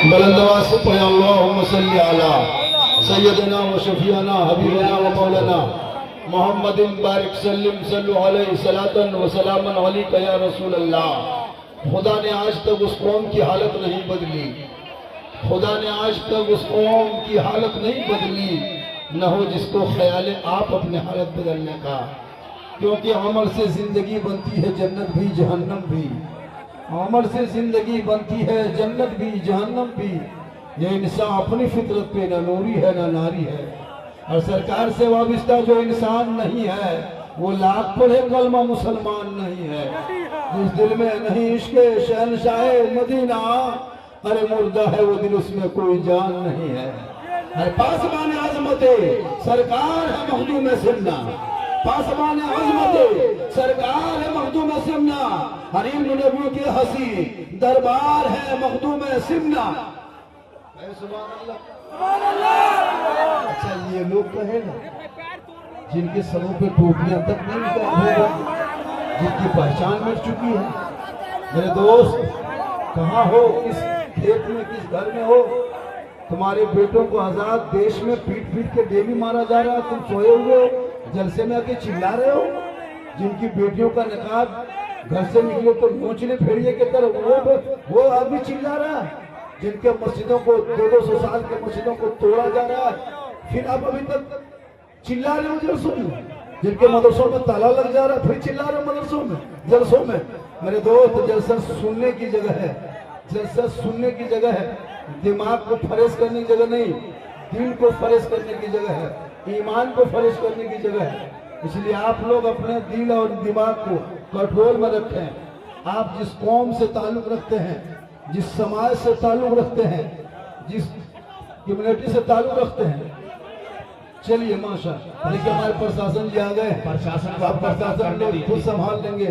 बुलंदवाज़ से पढ़े अल्लाहुम्मा सल्ली अला सय्यदना व शफीअना हबीबना व मौलाना मोहम्मदिन बारिक सल्लिम सल्लु अलैहि सलातन व सलामन अलैका या रसूल अल्लाह। खुदा ने आज तक उस कौम की हालत नहीं बदली, खुदा ने आज तक उस कौम की हालत नहीं बदली, न हो जिसको ख्याल आप अपने हालत बदलने का। क्योंकि अमल से जिंदगी बनती है जन्नत भी जहन्नम भी, अमल से जिंदगी बनती है जन्नत भी जहन्नम भी। ये इंसान अपनी फितरत पे न नूरी है न नारी है। और सरकार से वाबिस्ता जो इंसान नहीं है वो लाख पढ़े कलमा मुसलमान नहीं है। जिस दिल में नहीं इश्क़ शहनशाह मदीना, अरे मुर्दा है वो दिल, उसमें कोई जान नहीं है। अरे पासबान आज़मते सरकार है मखदूम सिमना, पासबान आज़मते सरकार है मखदूम सिमना, हरीम नबी के हसी दरबार है मखदूम सिमना। अच्छा ये लोग कहे ना जिनके सरों पे टोपियां तक नहीं निकाल, जिनकी पहचान मिट चुकी है। मेरे दोस्त कहाँ हो, किस खेत में किस घर में हो, तुम्हारे बेटों को आजाद देश में पीट पीट के डेली मारा जा रहा है, तुम सोए हुए हो जलसे में आके चिल्ला रहे हो। जिनकी बेटियों का निकाब घर से निकले तो नोचले फेड़िए के तरह वो आदमी चिल्ला रहा है। जिनके मस्जिदों को 200 साल के मस्जिदों को तोड़ा जा रहा है, फिर आप अभी तक चिल्ला रहे हो जलसों में। जिनके मदरसों में ताला लग जा रहा है, फिर चिल्ला रहे हो मदरसों में जलसों में। मेरे दोस्त जलसा सुनने की जगह है, जलसा सुनने की जगह है, दिमाग को फरेश करने की जगह नहीं, दिल को फरेश करने की जगह है, ईमान को फरेश करने की जगह है। इसलिए आप लोग अपने दिल और दिमाग को कंट्रोल में रखें। आप जिस कौम से ताल्लुक रखते हैं, जिस समाज से ताल्लुक रखते हैं, जिस कम्युनिटी से ताल्लुक रखते हैं, चलिए माशा। देखिए हमारे प्रशासन जी आ गए, प्रशासन लोग खुद संभाल लेंगे,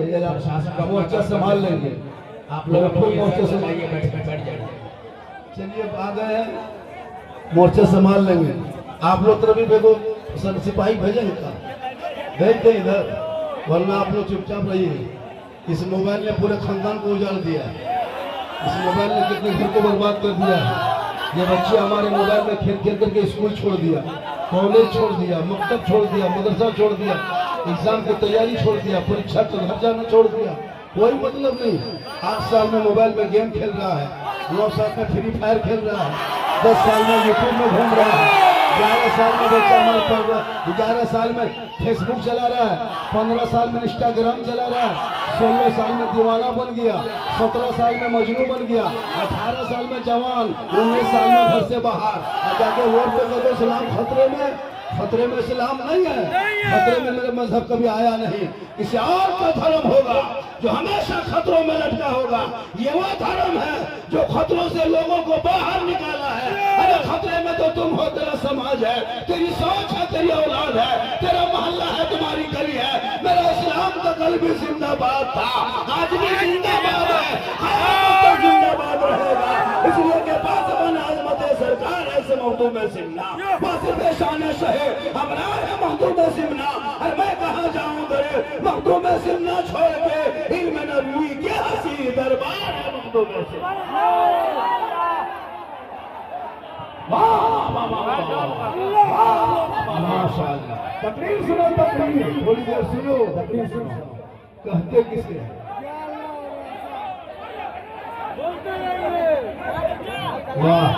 मोर्चा संभाल लेंगे, आप लोग खुद मोर्चा संभालिए, बैठ जाइए। चलिए आ गए हैं, मोर्चा संभाल लेंगे। आप लोग तरफ भी भेजो, सिपाही भेजेंगे का भेज दें इधर, वरना आप लोग चुपचाप रहिए। इस मोबाइल ने पूरे खानदान को उजाड़ दिया, इस मोबाइल ने कितने घर को बर्बाद कर दिया। ये बच्चे हमारे मोबाइल में खेल खेल करके स्कूल छोड़ दिया, कॉलेज छोड़ दिया, मकतब छोड़ दिया, मदरसा छोड़ दिया, एग्जाम की तैयारी छोड़ दिया, परीक्षा का घर जाना छोड़ दिया। कोई मतलब नहीं। 8 साल में मोबाइल में गेम खेल रहा है, 9 साल में फ्री फायर खेल रहा है, 10 साल में यूट्यूब में घूम रहा है, 11 साल में बच्चा हमारे पढ़ रहा है, 11 साल में फेसबुक चला रहा है, 15 साल में इंस्टाग्राम चला रहा है, 16 साल में दीवाना बन गया, 17 साल में मजनू बन गया, 18 साल में जवान, 19 साल में घर से बाहर, और जाके वोट पे कदो इस्लाम खतरे में। खतरे में इस्लाम नहीं है, खतरे में मेरे मजहब कभी आया नहीं। किसी और का धर्म होगा जो हमेशा खतरों में लटका होगा। ये वो धर्म है जो खतरों से लोगों को बाहर निकाला है। अरे खतरे में तो तुम हो, तेरा समाज है, तेरी सोच है, तेरी औलाद है, तेरा मोहल्ला है, तुम्हारी गली है। मेरा इस्लाम तो कल भी जिंदाबाद था, आज भी जिंदाबाद है, क़यामत तक जिंदाबाद रहेगा। इसलिए के पास आज़मत सरकार ऐसे मखदूम सिमना, वासिफ शान शहे हमरा है मखदूम सिमना। और मैं कहाँ जाऊँ दरे मखदूम सिमना छोड़ के, इल्म नबी के हसी दरबार है मखदूम सिमना। माशाअल्लाह। तकरीर सुनो, तकरीर थोड़ी देर सुनो, तकरीर सुनो। कहते किसे वाह।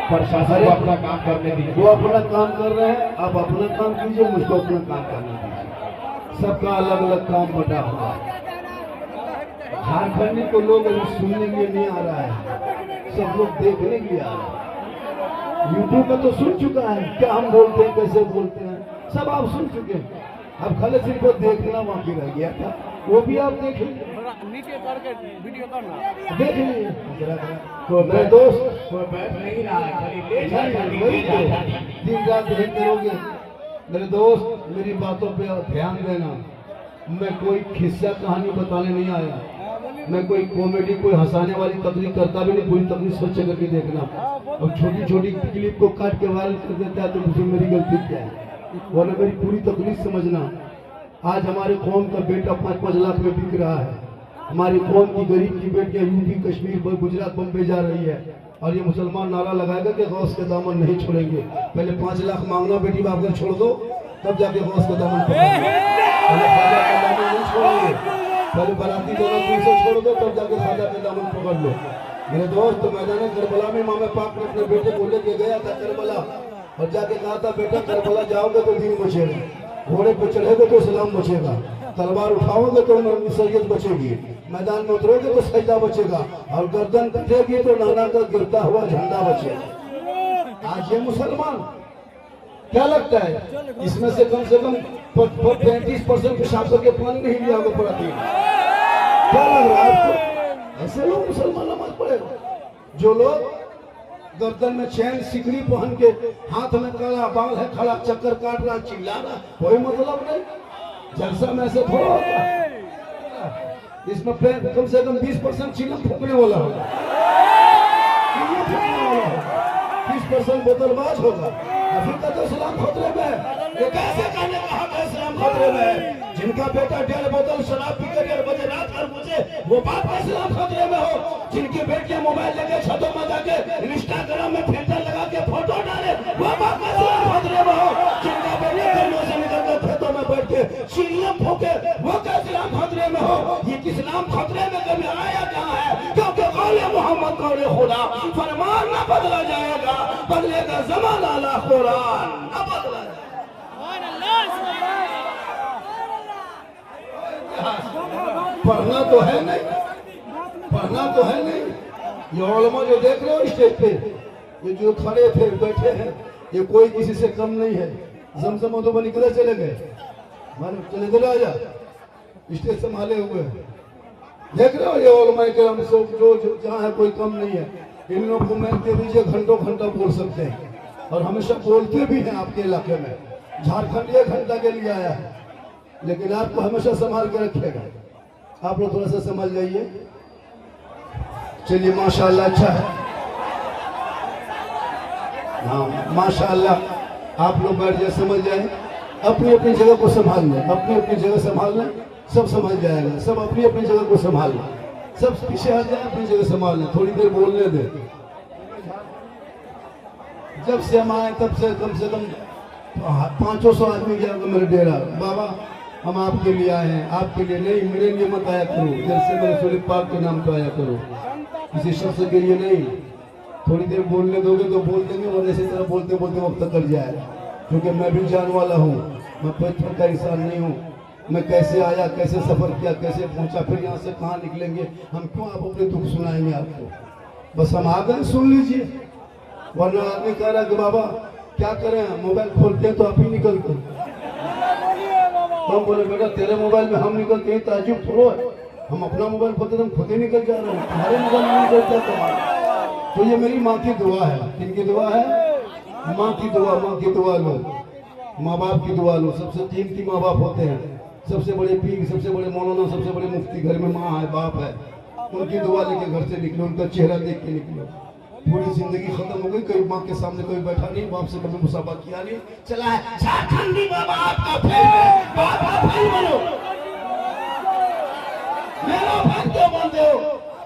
प्रशासन अपना काम करने दीजिए, वो अपना काम कर रहे हैं, आप अपना काम कीजिए, मुझको अपना काम करने दीजिए। सबका अलग अलग काम बटा हुआ है। झारखंडी को लोग अभी सुनने के लिए नहीं आ रहा है, सब लोग देखने के लिए आ रहा है। यूट्यूब में तो सुन चुका है क्या हम बोलते हैं, कैसे बोलते हैं, सब आप सुन चुके हैं। अब खाली सिर्फ देखना बाकी रह गया था, वो भी आप देख लीजिए, नीचे करके वीडियो करना देख लीजिए। तो मेरे दोस्त कोई बैठ नहीं रहा है, दिन रात देखते रहोगे। मेरे दोस्त मेरी बातों पे ध्यान देना। मैं कोई किस्सा कहानी बताने नहीं आया, मैं कोई कॉमेडी कोई हंसाने वाली तकलीफ करता भी नहीं। पूरी तकलीफ सोच करके देखना, और छोटी छोटी क्लिप को काट के वायरल कर देता है तो मुझे मेरी गलती क्या है, वरना मेरी पूरी तकलीफ समझना। आज हमारे कौम का बेटा 5-5 लाख में बिक रहा है, हमारी कौम की गरीब की बेटियां यूपी कश्मीर गुजरात बम्बे जा रही है और ये मुसलमान नारा लगाएगा कि गौस के दामन नहीं छोड़ेंगे। पहले 5 लाख मांगना बेटी बाप घर छोड़ दो, तब जाके गौस के दामन छोड़ेंगे। पहले ख्वाजा के दामन नहीं छोड़ेंगे, पहले बराती दोनों से छोड़ दो, तब जाके ख्वाजा के दामन पकड़ लो। मेरे दोस्त, मैदान करबला में इमाम पाक ने अपने बेटे को लेके गया था करबला और जाके कहा था बेटा करबला जाओगे तो दीन बचेगा, घोड़े पे चढ़ेगे तो इस्लाम बचेगा, तलवार उठाओगे तो सैयद बचेगी, मैदान में उतरोगे तो सजदा बचेगा और गर्दन कटेगी तो नाना का गिरता हुआ झंडा बचेगा। आज ये मुसलमान क्या लगता है इसमें से कम 35% पेशाब करके पानी नहीं लिया होगा पूरा दिन? क्या लग रहा है आपको? ऐसे लोग मुसलमान नमाज पढ़ेगा? जो लोग गर्दन में चैन सिकड़ी पहन के हाथ में काला बाल है, खड़ा चक्कर काट रहा, चिल्ला रहा, कोई मतलब नहीं। जलसा में ऐसे थोड़ा होता है, इसमें कम से कम 20% चिलम फूकने वाला होगा, 30% बोतलबाज होगा। अभी तक तो इस्लाम खतरे में है। ये कैसे कहने का हक है इस्लाम खतरे में है? जिनका बेटा 1.5 बोतल शराब पी कर 1 बजे रात 8 बजे वो बाप का इस्लाम खतरे में हो? जिनकी बेटियां मोबाइल लेके छतों में जाके इंस्टाग्राम में फिल्टर लगा के फोटो डाले वो बाप का इस्लाम खतरे में हो? जिनका बेटा घरों से निकल कर खेतों में बैठ के चिल्लम फूके वो का इस्लाम खतरे में हो? ये इस्लाम खतरे में कभी आया कहाँ है? क्योंकि कौले मोहम्मद कौले खुदा, फरमान न बदला जाएगा, बदलेगा ज़माना ला कुरान न बदला जाएगा। पढ़ना तो है नहीं, पढ़ना तो है नहीं। ये उलमा जो देख रहे हो स्टेज पे, ये जो खड़े थे बैठे हैं, ये कोई किसी से कम नहीं है। जमजम तो निकले चले गए, मानो चले चले आ जा, स्टेज संभाले हुए देख रहे हो। ये उलमा किराम सब जो जहाँ है कोई कम नहीं है। इन लोगों को मैं दे दीजिए, घंटों घंटा बोल सकते हैं और हमेशा बोलते भी हैं। आपके इलाके में झारखंड 1 घंटा के लिए आया है, लेकिन आपको हमेशा संभाल के रखेगा। आप लोग थोड़ा सा समझ जाइए। चलिए माशाल्लाह, अच्छा है। हाँ माशाल्लाह, आप लोग बैठ जाए, समझ जाए, अपनी अपनी जगह को संभाल लें, अपनी अपनी जगह संभाल लें, सब समझ जाएगा। सब अपनी अपनी जगह को संभाल लें, सब पीछे हट जाए, अपनी जगह संभाल लें, थोड़ी देर बोलने दें। जब से हम आए तब से कम 500 आदमी गया मेरे डेरा। बाबा हम आपके लिए आए हैं, आपके लिए नहीं, मेरे लिए मत आया करो, जैसे मेरे रसूल पाक के नाम पे आया करो, किसी शख्स के लिए नहीं। थोड़ी देर बोलने दोगे तो बोल देंगे, और इसी तरह बोलते बोलते वक्त कट जाएगा। क्योंकि मैं भी जान वाला हूँ, मैं पत्थर का इंसान नहीं हूँ। मैं कैसे आया, कैसे सफर किया, कैसे पहुंचा, फिर यहाँ से कहाँ निकलेंगे, हम क्यों आप अपने दुख सुनाएंगे आपको? बस हम आ गए, सुन लीजिए। वरना आदमी कह रहा कि बाबा क्या करें, मोबाइल खोलते हैं तो आप ही निकलते। हम बोले बेटा तेरे मोबाइल में हम निकलते हैं, ताजुब थोड़ा है, हम अपना मोबाइल खोलते तो हम खुद ही निकल जा रहे हैं, तुम्हारे मोबाइल में निकल जाता। तो ये मेरी माँ की दुआ है। किनकी दुआ है? माँ की दुआ। माँ की दुआ लो, माँ बाप की दुआ लो। सबसे कीमती माँ बाप होते हैं, सबसे बड़े पीर, सबसे बड़े मौलाना, सबसे बड़े मुफ्ती घर में माँ है, बाप है। उनकी दुआ लेके घर से निकलो, उनका चेहरा देख के निकलो। पूरी जिंदगी खत्म हो गई, कोई माँ के सामने कोई बैठा नहीं, बाप से कभी मुसाफा किया नहीं, चला है झारखंडी बाबा आपका फैन है, बाप आप फैन बनो, मेरा फैन क्यों बनते हो?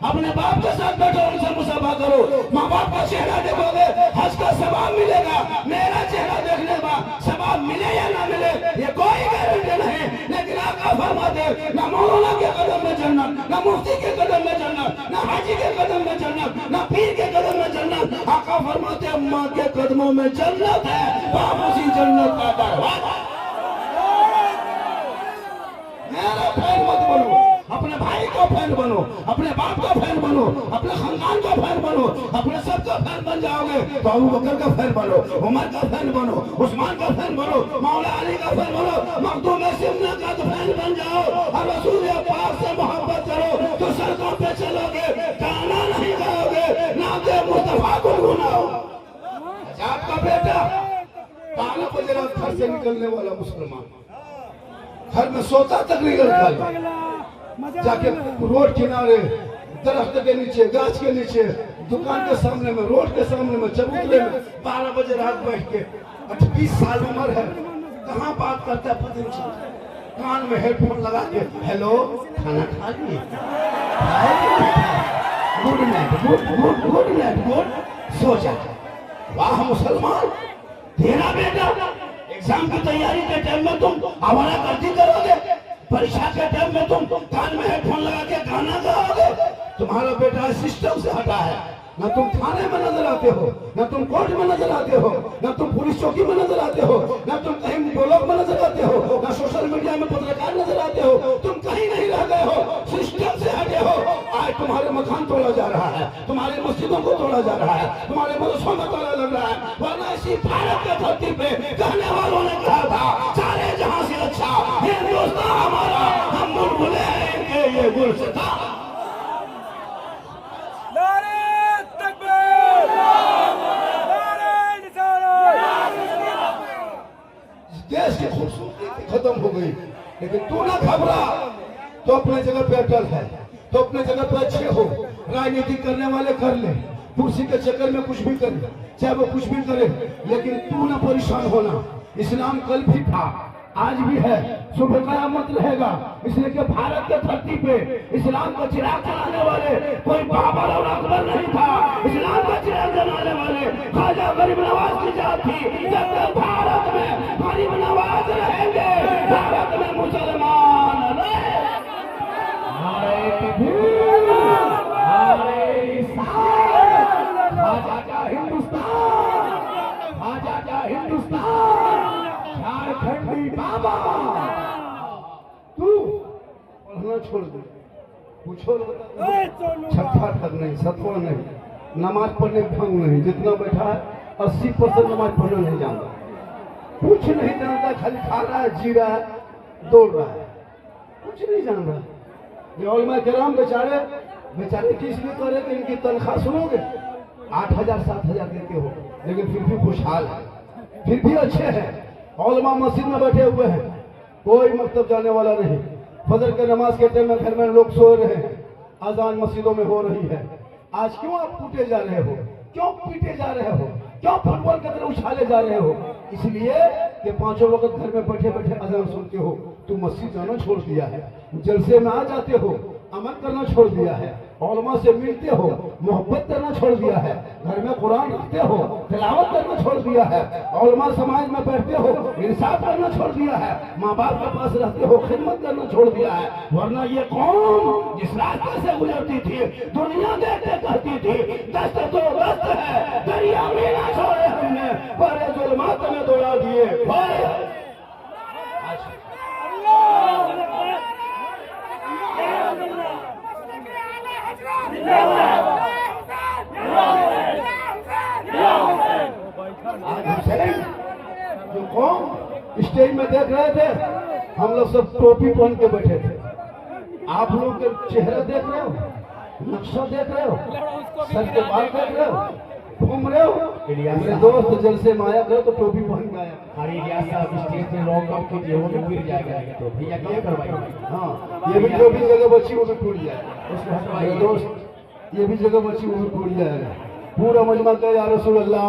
अपने बाप के साथ बैठो, उनसे मुसाफा करो, माँ बाप का चेहरा देखोगे, हज का सवाब मिलेगा। मेरा चेहरा देखने का सवाब मिले या ना मिले ये कोई गारंटी नहीं, लेकिन आका फरमाते ना मौलाना के कदम में जन्नत, ना मुफ्ती के कदम में जन्नत, ना हाजी के कदम में जन्नत, ना पीर के कदम में जन्नत। आका फरमाते अम्मा के कदमों में जन्नत है, बाप उसी जन्नत का दरवाजा। मेरा फैन मत बनो, अपने भाई का फैन बनो, अपने बाप का फैन बनो, अपने खानदान का फैन बनो, अपने सबका फैन बन जाओगे तो अबू बकर का फैन बनो, उमर का फैन बनो, उस्मान का फैन बनो, मौला अली का फैन बनो, मखदूम सिमना का फैन बन जाओ और रसूल पाक से मोहब्बत करो तो सड़कों पे चलोगे, गाना नहीं गाओगे, नाते मुस्तफा को गुनाओ। आपका बेटा 12 बजे रात घर से निकलने वाला मुसलमान घर में सोता तक नहीं रखा, जाके रोड किनारे, दरख्त के नीचे, गाछ के नीचे, दुकान के सामने में, रोड के सामने में, चबूतरे में 12 बजे रात बैठ के 20 साल उम्र है, कहाँ बात करता है पता नहीं चलता। कान में हेडफोन लगा के हेलो खाना खा लिए, good night, good night, good so जा। वाह मुसलमान, तेरा बेटा एग्जाम की तैयारी के टाइम में तुम आवारा गर्दी करोगे, परीक्षा के टाइम में तुम कान में हेडफोन लगा के गाना गाओगे। तुम्हारा बेटा सिस्टम से हटा है, ना तुम थाने में नजर आते हो, ना तुम कोर्ट में नजर आते हो, ना तुम पुलिस चौकी में नजर आते हो, ना तुम कहीं ब्लॉक में नजर आते हो, ना सोशल मीडिया में पत्रकार नजर आते हो। तुम कहीं नहीं रह गए हो, सिस्टम से हटे हो। आज तुम्हारे मकान तोड़ा जा रहा है, तुम्हारे मस्जिदों को तोड़ा जा रहा है, तुम्हारे मदरसों में ताला लग रहा है। वरना इसी भारत के धरती पे कहने वालों ने कहा था सारे जहां से अच्छा हिंदुस्तान हमारा, हम बुलबुले ये गुलसितान। देश की खूबसूरती खत्म हो गई, लेकिन तू ना घबरा, तो अपने जगह पे अटल है, तो अपने जगह पे अच्छे हो। राजनीति करने वाले कर ले, कुर्सी के चक्कर में कुछ भी कर, चाहे वो कुछ भी करे, लेकिन तू ना परेशान होना। इस्लाम कल भी था, आज भी है, सुबह कयामत रहेगा। इसलिए कि भारत के धरती पे इस्लाम का चिराग जलाने वाले कोई बाबर और अकबर नहीं था। इस्लाम का चिराग जलाने वाले ख्वाजा गरीब नवाज की जात थी। जब तक भारत में गरीब नवाज रहेंगे, भारत में मुसलमान झारखंडी बाबा। तू पढ़ना छोड़ दे, पूछो छठा तक नहीं, सतवा नहीं, नमाज पढ़ने ढंग नहीं, जितना बैठा है 80% नमाज पढ़ना नहीं जानता, कुछ नहीं जानता, खाली खा रहा है, जी रहा है, दौड़ रहा है, कुछ नहीं जान रहा। ये उलमा किराम बेचारे किस लिए करे कि इनकी तनख्वाह सुनोगे 8,000 7,000 देते हो, लेकिन फिर भी खुशहाल है, फिर भी अच्छे हैं। उलमा मस्जिद में बैठे हुए हैं, कोई मकतब जाने वाला नहीं। फजर के नमाज के टाइम में घर में लोग सो रहे हैं, अजान मस्जिदों में हो रही है। आज क्यों आप टूटे जा रहे हो, क्यों पीटे जा रहे हो, क्यों फुटबॉल की तरह उछाले जा रहे हो? इसलिए कि पांचों वक्त घर में बैठे बैठे अजान सुनते हो। तुम मस्जिद जाना छोड़ दिया है, जलसे में आ जाते हो, अमल करना छोड़ दिया है, उलमा से मिलते हो, मोहब्बत करना छोड़ दिया है, घर में कुरान रखते हो, तिलावत करना छोड़ दिया है, उलमा समाज में बैठते हो, इंसाफ करना छोड़ दिया है, माँ बाप के पास रहते हो, खिदमत करना छोड़ दिया है। वरना ये कौम जिस रास्ते से गुजरती थी, दुनिया देखते कहती थी दस्त तो दस्त है, दरिया में ना छोड़े हमने, बड़े जुल्मात में दौड़ा दिए। जो कौम स्टेज में देख रहे थे, हम लोग सब टोपी पहन के बैठे थे। आप लोग के चेहरे देख रहे हो, नक्शा देख रहे हो, सर के बाल देख रहे हो, घूम रहे हो। मेरे दोस्त जलसे में आया करो तो टोपी पहन के आया। स्टेज में लॉक आउट कीजिए, वो भी गिर जाएगा, तो भैया क्या करवाइए। हाँ, ये भी जो भी जगह बची वो भी टूट जाएगा। उसको हटवाइए दोस्त, ये भी जगह बची वो भी टूट जाएगा। पूरा मजमा का या रसूल अल्लाह,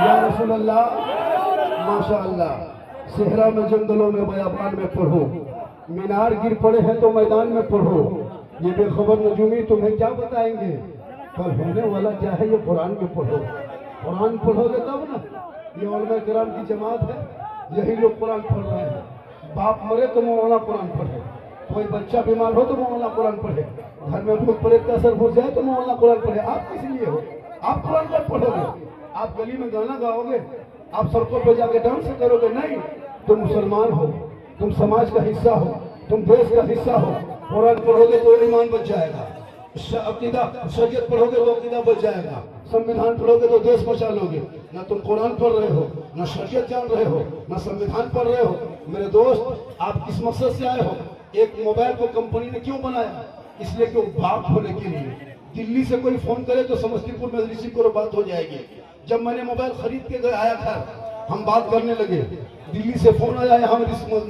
या रसूल अल्लाह, माशाअल्लाह। सेहरा में, जंगलों में, बयाबान में पढ़ो, मीनार गिर पड़े हैं तो मैदान में पढ़ो। ये बेखबर नजूमी तुम्हें क्या बताएंगे, कल होने वाला क्या है ये कुरान में पढ़ो। कुरान पढ़ोगे तब ना। ये उलमा किराम की जमात है, यही लोग कुरान पढ़ रहे हैं। बाप मरे तो मौलाना कुरान पढ़े, कोई बच्चा बीमार हो तो मौलाना कुरान पढ़े, घर में भूत प्रेत का असर घुस जाए तो मौलाना कुरान पढ़े। आप किस लिए हो? आप कुरान पर पढ़ोगे, आप गली में गाना गाओगे, आप सड़कों पर जाके डांस करोगे? नहीं, तुम मुसलमान हो, तुम समाज का हिस्सा हो, तुम देश का हिस्सा हो। कुरान पढ़ोगे तो ईमान बच जाएगा, अकीदा शरीयत पढ़ोगे तो अकीदा बच जाएगा, संविधान पढ़ोगे तो देश बचा लोगे। ना तुम कुरान पढ़ रहे हो, ना शरीयत जान रहे हो, ना संविधान पढ़ रहे हो। मेरे दोस्त, आप किस मकसद से आए हो? एक मोबाइल को कंपनी ने क्यों बनाया? इसलिए कि बात होने के लिए। दिल्ली से कोई फोन करे तो समस्तीपुर में रिसीव करो, बात हो जाएगी। जब मैंने मोबाइल खरीद के आया था, हम बात करने लगे, दिल्ली से फोन आया, यहाँ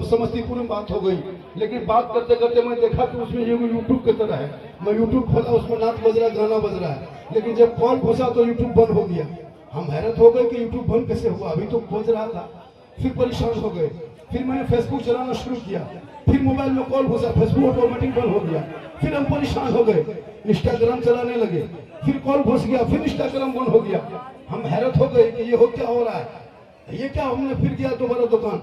समस्तीपुर में बात हो गई। लेकिन बात करते करते मैं देखा कि उसमें ये यूट्यूब की तरह है। मैं यूट्यूब खोला, उसमें नाच बज रहा है, गाना बज रहा है, लेकिन जब कॉल घुसा तो यूट्यूब बंद हो गया। हम हैरत हो गए कि यूट्यूब बंद कैसे हुआ, अभी तो बज रहा था। फिर परेशान हो गए, फिर मैंने फेसबुक चलाना शुरू किया, फिर मोबाइल में कॉल घुसा, फेसबुक ऑटोमेटिक बंद हो गया, फिर हम परेशान हो गए, इंस्टाग्राम चलाने लगे, फिर कॉल घुस गया, फिर इंस्टाग्राम बंद हो गया। हम हैरत हो गए कि ये हो क्या हो रहा है, ये क्या। हमने फिर गया दोबारा दुकान,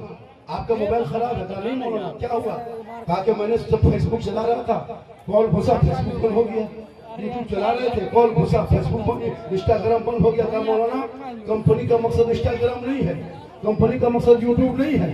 आपका मोबाइल खराब है। कहा नहीं मौलाना क्या हुआ? कहा कि मैंने जब फेसबुक चला रहा था, कॉल घुसा, फेसबुक बंद हो गया, यूट्यूब चला रहे थे, कॉल घुसा, फेसबुक बंद, इंस्टाग्राम बंद हो गया। कहा मौलाना कंपनी का मकसद इंस्टाग्राम नहीं है, कंपनी का मकसद यूट्यूब नहीं है,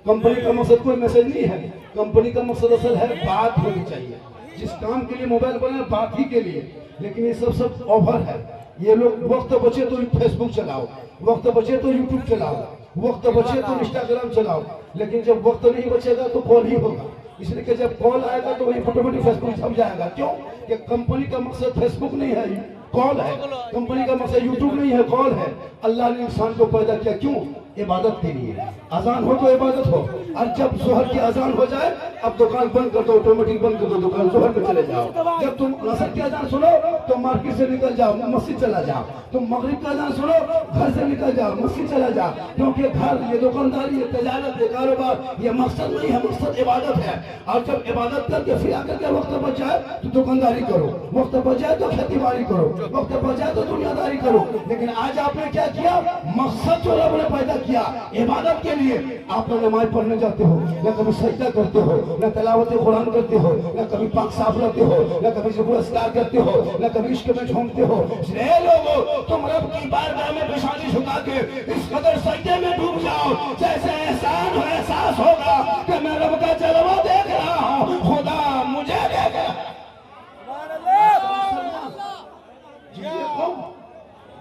कंपनी का मकसद कोई मैसेज नहीं है, कंपनी का मकसद असल है बात होनी चाहिए। जिस काम के लिए मोबाइल बना बात ही के लिए, लेकिन ये सब ओवर है। ये लोग वक्त बचे तो फेसबुक चलाओ, वक्त बचे तो यूट्यूब चलाओ, वक्त बचे तो इंस्टाग्राम चलाओ, लेकिन जब वक्त नहीं बचेगा तो कॉल ही होगा। इसलिए कि जब कॉल आएगा तो वही ऑटोमेटिक फेसबुक छप जाएगा। क्यों? कि कंपनी का मकसद फेसबुक नहीं है, कॉल है। कंपनी का मकसद यूट्यूब नहीं है, कॉल है। अल्लाह ने इंसान को पैदा किया क्यों? इबादत के लिए। अजान हो तो इबादत हो, और जब जोहर की अजान हो जाए अब दुकान बंद कर दो, ऑटोमेटिक बंद कर दो दुकान, जोहर में चले जाओ। जब तुम असर की अजान सुनो तो मार्केट से निकल जाओ, मस्जिद चला जाओ। तुम मगरिब का अजान सुनो, घर से निकल जाओ, मस्जिद चला जाओ। क्योंकि घर, ये दुकानदारी, ये तजारत, ये कारोबार, ये मकसद नहीं है, मकसद इबादत है। और जब इबादत करके फिर आकर के वक्त बच जाए तो दुकानदारी करो, वक्त बच जाए तो खेती बाड़ी करो, वक्त बच जाए तो दुनियादारी करो। लेकिन आज आपने क्या किया? मकसद जो रब ने पैदा किया इबादत के लिए, आप लोग नमाज पढ़ने जाते हो, न कभी सजदा करते हो, न तिलावत कुरान करते हो, न कभी पाक साफ रहते हो, न कभी पुरस्कार करते हो, न कभी इश्क में झूमते हो। ए लोगो, तुम रब की बारगाह में पेशानी झुका के इस कदर सजदे में डूब जाओ जैसे एहसान हो, एहसास होगा कि मैं रब का जलवा देख रहा हूँ, खुदा मुझे देख रहा।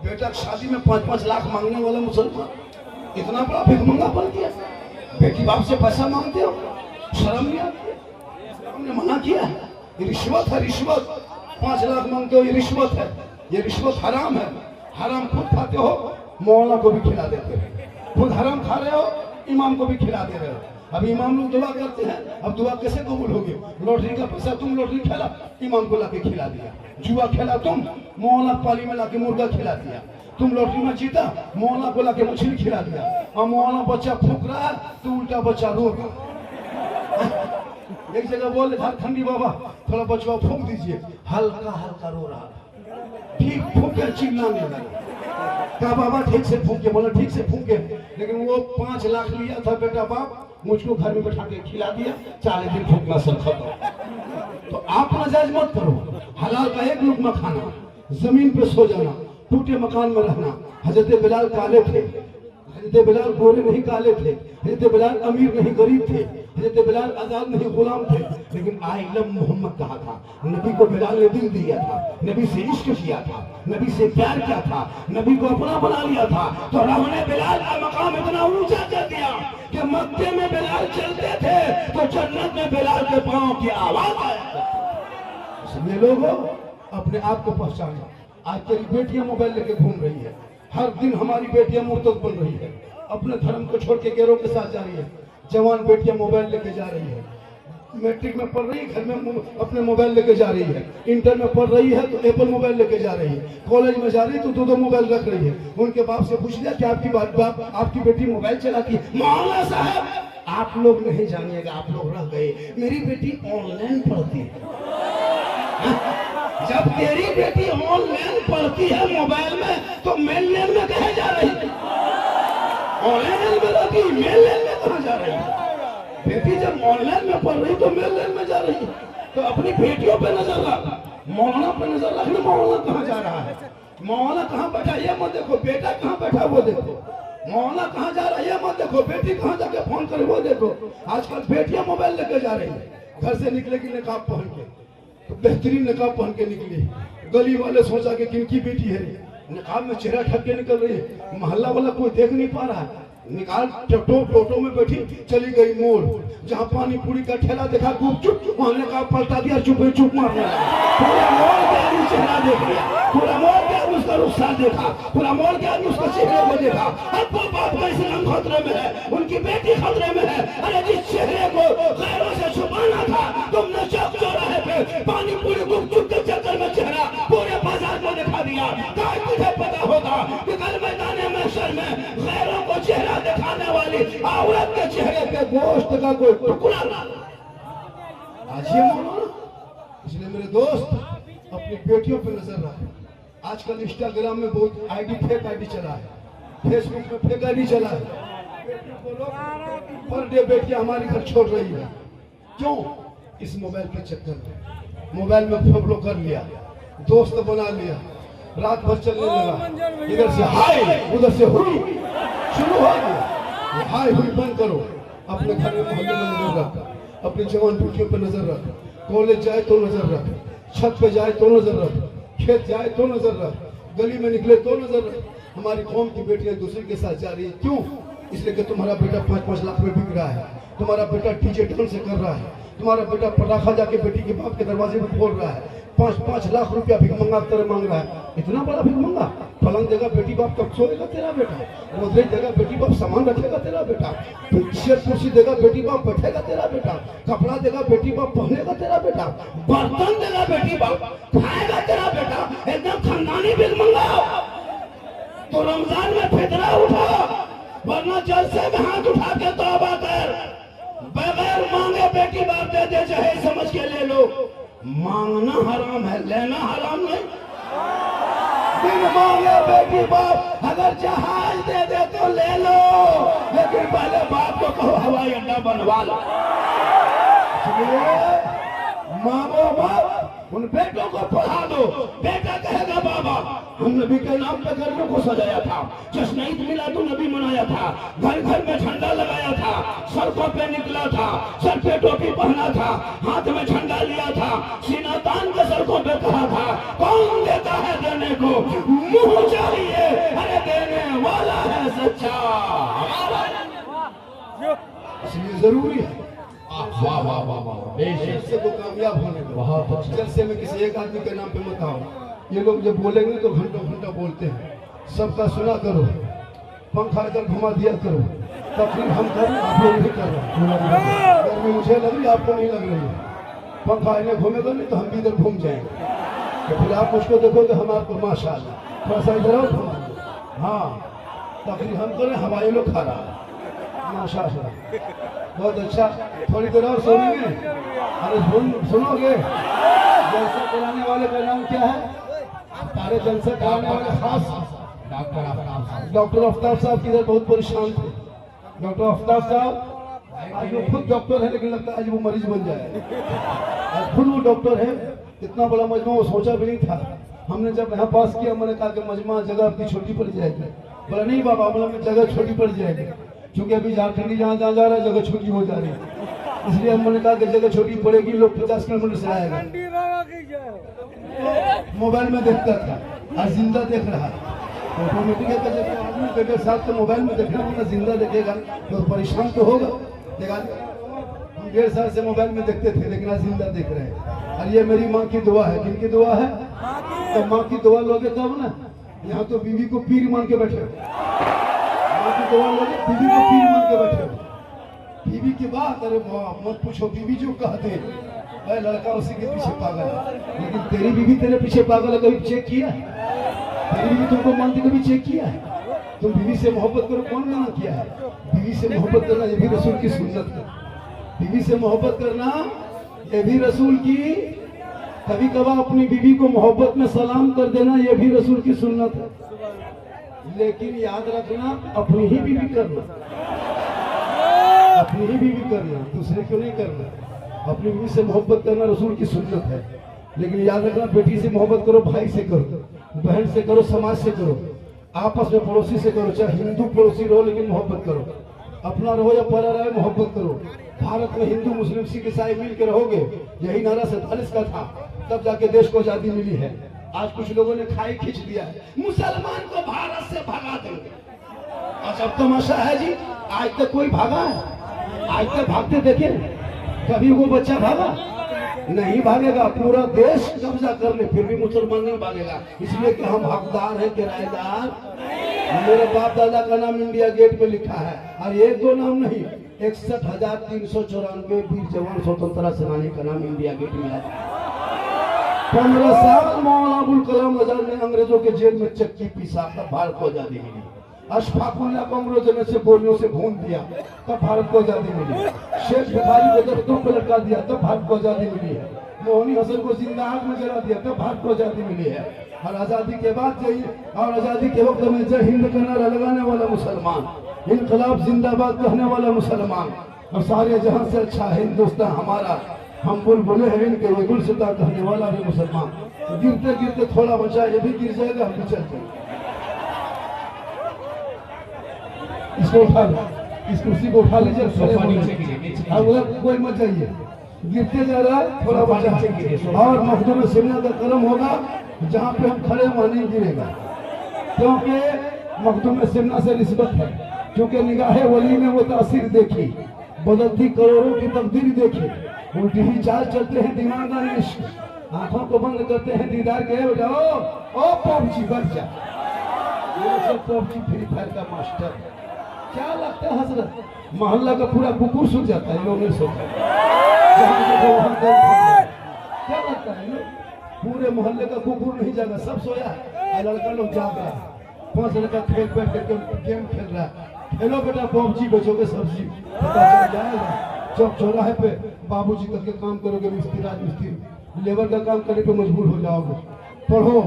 बेटा शादी में 5-5 लाख मांगने वाला मुसलमान, इतना बड़ा भिखमंगापन किया। बेटी बाप से पैसा मांगते हो, शर्म नहीं आती? हमने मना किया है, ये रिश्वत है, रिश्वत। 5 लाख मांगते हो, ये रिश्वत है, ये रिश्वत हराम है। हराम खुद खाते हो, मौलाना को भी खिला देते हो, खुद हराम खा रहे हो, इमाम को भी खिला दे रहे हो। अब इमाम लोग दुआ करते हैं, अब दुआ कैसे कबूल होगी? लॉटरी का पैसा तुम लॉटरी खेला, इमाम को लाके खिला दिया। जुआ खेला तुम, मौलाना पाली में लाके मुर्गा खिला दिया। तुम लॉटरी में जीता, मौलाना को लाके मछली खिला दिया। और मौलाना बच्चा फूंक रहा है तो उल्टा बच्चा रो रहा। एक जगह बोले झारखंडी बाबा थोड़ा बचवा फूंक दीजिए, हल्का हल्का रो रहा, ठीक फूंके चिल्लाने लगा। कहा बाबा ठीक से फूंके, बोला ठीक से फूंके। लेकिन वो 5 लाख लिया था बेटा बाप, मुझको घर में बैठा के खिला दिया, 40 दिन फूंकना सब खत्म। तो आप नाजायज मत करो, हलाल का एक लुकमा खाना, जमीन पे सो जाना, टूटे मकान में रहना। हजरत बिलाल काले थे, हजरत बिलाल गोरे नहीं काले थे, हजरत बिलाल अमीर नहीं गरीब थे, हजरत बिलाल आजाद नहीं गुलाम थे। लेकिन आई लव मोहम्मद कहा था, नबी को बिलाल ने दिल दिया था, नबी से इश्क किया था, नबी से प्यार किया था, नबी को अपना बना लिया था। तो रब ने बिलाल का मकाम इतना ऊंचा कर दिया कि मक्के में बिलाल चलते थे तो जन्नत में बिलाल के पांव की आवाज आया। इसलिए लोगों अपने आप को पहचानो। आज तेरी बेटियां मोबाइल लेके घूम रही है, हर दिन हमारी बेटियां मुर्तद बन रही है, अपने धर्म को छोड़ के गैरों के साथ जा रही है। जवान बेटियां मोबाइल लेके जा रही है, मैट्रिक में पढ़ रही है, घर में अपने मोबाइल लेके जा रही है, इंटर में पढ़ रही है तो एप्पल मोबाइल लेके जा रही है, कॉलेज में जा रही है तो 2-2 मोबाइल रख रही है। उनके बाप से पूछ लिया कि आपकी बेटी मोबाइल चलाती है? मौलाना साहब आप लोग नहीं जानिएगा, आप लोग रह गए, मेरी बेटी ऑनलाइन पढ़ती है। जब तेरी बेटी ऑनलाइन पढ़ती है मोबाइल में तो मेल लेन में कहा जा रही है? ऑनलाइन में रहती, मेल लेन में कहा जा रही है? बेटी जब ऑनलाइन में पढ़ रही तो मेल लेन में जा रही है। तो अपनी बेटियों पे नजर रख, मौलाना पे नजर रख। मौलाना कहाँ जा रहा है, मौलाना कहाँ बैठा ये मत देखो, बेटा कहाँ बैठा वो देखो। मौलाना कहाँ जा रहा है ये मत देखो, बेटी कहाँ जाके फोन करे वो देखो। आजकल बेटियां मोबाइल लेके जा रही है, घर से निकलेगी निकाब पहन के, तो बेहतरीन निकाब पहन के निकली। गली वाले सोचा कि किनकी बेटी है, निकाब में चेहरा ढक के निकल रही है, मोहल्ला वाला कोई देख नहीं पा रहा है। निकाल टोटो में बैठी चली गई मोड़, जहाँ पानी पूरी का ठेला देखा गुपचुप, वहाँ निकाब पलटा दिया, चुप मारने लगा। पूरा मोड़ के आदमी चेहरा देख लिया, पूरा मोड़ के आदमी उसका रुखसार देखा, पूरा मोड़ के आदमी उसका चेहरे को देखा। अब वो बाप का इस्लाम खतरे में है, उनकी बेटी खतरे में है। अरे जिस चेहरे को गैरों से छुपाना था तुमने चौक चौराहे पे पानी पूरी गुपचुप के चक्कर में चेहरा पूरे बाजार को दिखा दिया। ताकि तुझे पता होगा कि कल मैदान महशर में गैरों को चेहरा दिखाने वाली औरत के चेहरे पे गोश्त का कोई टुकड़ा ना। आज ये मानो, इसलिए मेरे दोस्त अपनी बेटियों पे नजर रख। आजकल इंस्टाग्राम में बहुत आईडी, फेक आईडी चला है, फेसबुक में फेक आईडी चला है। पर डे बेटियां हमारी घर छोड़ रही है, क्यों? इस मोबाइल के चक्कर में मोबाइल में फॉलो कर लिया, दोस्त बना लिया, रात भर चलने लगा, इधर से हाय उधर से हुई शुरू हो गया। हाय हुई बंद करो, अपने घर में मोहल्ले में नजर रख, अपनी जवान बेटियों पर नजर रख, कॉलेज जाए तो नजर रख, छत पे जाए तो नजर रख, खेत जाए तो नजर रख, गली में निकले तो नजर रख। हमारी कौम की बेटियां दूसरे के साथ जा रही है, क्यों? इसलिए कि तुम्हारा बेटा 5-5 लाख में बिक रहा है, तुम्हारा बेटा डीजे डांस से कर रहा है, तुम्हारा बेटा पटाखा जाके बेटी के बाप के दरवाजे में फोड़ रहा है, 5-5 लाख रुपया भिख मंगा तरह मांग रहा है। इतना बड़ा भिख मंगा? पलंग देगा बेटी बाप तब सोएगा तेरा बेटा, गोदरेज देगा बेटी बाप सामान रखेगा तेरा बेटा, चेयर कुर्सी देगा बेटी बाप बैठेगा तेरा बेटा, कपड़ा देगा बेटी बाप पहनेगा तेरा बेटा, बर्तन देगा बेटी बाप खाएगा तेरा बेटा, एकदम खानदानी भिख मंगाओ। तो रमजान में फितरा उठा, वरना जलसे में हाथ उठा के तौबा कर। बगैर मांगे बेटी बाप दे दे, चाहे समझ के ले लो। मांगना हराम है, लेना हराम नहीं। बिन मांगे बेटी बाप अगर जहाज दे दे तो ले लो, लेकिन पहले बाप को कहो हवाई अड्डा बनवा लो। मांगो बाप, उन बेटों को पढ़ा दो। बेटा कहेगा बाबा हम नबी के नाम पे घरों को सजाया था, जश्न ईद मिलाद नबी मनाया था, घर घर में झंडा लगाया था, सड़कों पे निकला था, सर पे टोपी पहना था, हाथ में झंडा लिया था, सीना तान के सड़कों पे कहा था कौन देता है देने को मुंह चाहिए, अरे देने वाला है सच्चा। इसलिए जरूरी है वाह वाह वाह वाह, जलसे को कामयाब होने का। बहुत अच्छा। जलसे में किसी एक आदमी के नाम पे मत आओ। ये लोग जब बोलेंगे तो घंटों घंटा बोलते हैं, सबका सुना करो, पंखा इधर घुमा दिया करो, तकलीफ हम कर रहे, आप लोग नहीं कर रहे। गर्मी मुझे लग रही, आपको नहीं लग रही है। पंखा इन्हें घूमेगा नहीं तो हम भी इधर घूम जाएंगे, तो फिर आप मुझको देखोगे, हम आपको माशाअल्लाह थोड़ा सा इधर और घूम देंगे। हाँ, तकलीफ हम करें, हवाई लोग खा रहा है माशाअल्लाह, बहुत अच्छा। थोड़ी देर और सुनेंगे, अरे सुनोगे। जलसा कराने वाले का नाम क्या है? सारे जलसा कराने वाले खास डॉक्टर आफ्ताब साहब किधर बहुत परेशान थे। डॉक्टर आफ्ताब साहब आज वो खुद डॉक्टर है, लेकिन लगता है आज वो मरीज बन जाए। आज खुद वो डॉक्टर है, इतना बड़ा मजमा वो सोचा भी नहीं था। हमने जब यहाँ पास किया, मैंने कहा कि मजमा जगह आपकी छोटी पड़ जाएगी। बोला नहीं बाबा, बोला जगह छोटी पड़ जाएगी, क्योंकि अभी झारखंडी जहाँ जहाँ जा रहा है जगह छोटी हो जा रही है, इसलिए हमने कहा कि जगह छोटी पड़ेगी, लोग 50 किलोमीटर से आएगा। मोबाइल में देखता था, आज जिंदा देख रहा है। ऑटोमेटिक है कि जब आदमी बेटे साथ तो मोबाइल में देखना, वरना जिंदा देखेगा तो परेशान तो होगा। देखा हम 1.5 साल से मोबाइल में देखते थे, लेकिन आज जिंदा देख रहे हैं। और ये मेरी माँ की दुआ है। किनकी दुआ है? तो माँ की दुआ लोगे तब ना। यहाँ तो बीवी को पीर मान के बैठे, माँ की दुआ लोगे, बीवी को पीर मान के बैठे। बीवी की बात, अरे मत पूछो, बीवी जो कहते हैं लड़का उसी के पीछे पागल है, लेकिन तेरी बीवी तेरे पीछे पागल है, कभी चेक किया है? तेरी बीवी तुमको मानती, कभी चेक किया है? तुम बीवी से मोहब्बत करो, कौन मना किया है? बीवी से मोहब्बत करना ये भी रसूल की सुन्नत है। बीवी से मोहब्बत करना ये भी रसूल की, कभी कभार अपनी बीवी को मोहब्बत में सलाम कर देना ये भी रसूल की सुन्नत है। लेकिन याद रखना, अपनी ही बीवी करना, अपनी ही बीवी करना, दूसरे को नहीं करना। अपनी बीवी से मोहब्बत करना रसूल की सुन्नत है। लेकिन याद रखना, बेटी से मोहब्बत करो, भाई से करो, बहन से करो, समाज से करो, आपस में पड़ोसी से करो, चाहे हिंदू पड़ोसी रहो लेकिन मोहब्बत करो। अपना रहो या परा रहे, मोहब्बत करो। भारत में हिंदू मुस्लिम सिख ईसाई मिल के रहोगे, यही नारा 47 का था, तब जाके देश को आजादी मिली है। आज कुछ लोगों ने खाई खींच दिया है, मुसलमान को भारत से भगा देंगे। और अब तमाशा है जी, आज तक कोई भागा है? आज तक भागते देखे? कभी वो बच्चा भागा? नहीं भागेगा। पूरा देश कब्जा कर ले, फिर भी मुसलमान नहीं भागेगा, इसलिए कि हम हकदार हैं, किराएदार। मेरे बाप दादा का नाम इंडिया गेट पे लिखा है, और एक दो नाम नहीं, 61,394 वीर जवान स्वतंत्रता सेनानी का नाम इंडिया गेट में है। 15 साल मौलाना अबुल कलाम आजाद ने अंग्रेजों के जेल में चक्की पिसा तब भारत को आजादी मिली। अशफाकुल्लाह को अंग्रेजों ने से गोलियों से भून दिया तब भारत को आजादी मिली। शेख भिखारी को जब तुम पर लटका दिया तब भारत को आजादी मिली है। मोहनी हसन को जिंदा आग में जला दिया तब भारत को आजादी मिली है। और आजादी के बाद चाहिए और आजादी के वक्त में जय हिंद का नारा लगाने वाला मुसलमान, इनकलाब जिंदाबाद कहने वाला मुसलमान, और सारे जहां से अच्छा हिंदुस्तान हमारा, हम बुलबुलें हैं इनके ये गुलसिता कहने वाला भी मुसलमान। तो गिरते गिरते थोड़ा बचा, ये भी गिर जाएगा, हम भी चल जाएंगे। इसको उठा लो, इस कुर्सी को उठा लीजिए, कोई मत जाइए, गिरते जा रहा है, थोड़ा बचा। और मखदूम सिन्हा का करम होगा, जहाँ पे हम खड़े वहां नहीं गिरेगा, क्योंकि मखदूम सिन्हा से निस्बत है। क्योंकि निगाहे वली में वो तासीर देखी, बदलती करोड़ों की तकदीर देखी, उल्टी ही चाल चलते हैं दीवाना इश्क, आंखों को बंद करते हैं दीदार के। बेटा ओ पबजी बच जा, ये सब पबजी फ्री फायर का मास्टर। क्या लगता है हजरत, मोहल्ला का पूरा कुकुर सूझ जाता है, लोग नहीं सोते। क्या लगता है, पूरे मोहल्ले का कुकुर नहीं जागा, सब सोया है, लड़का लोग जाग रहा है। 5 लड़का खेल बैठ करके गेम खेल रहा है। खेलो बेटा पबजी, बेचोगे सब्जी, पता चल जाएगा। चौक चौराहे पे बाबूजी करके काम करोगे, मिस्त्री राजमिस्त्री लेबर का काम करने पे मजबूर हो जाओगे। पढ़ो,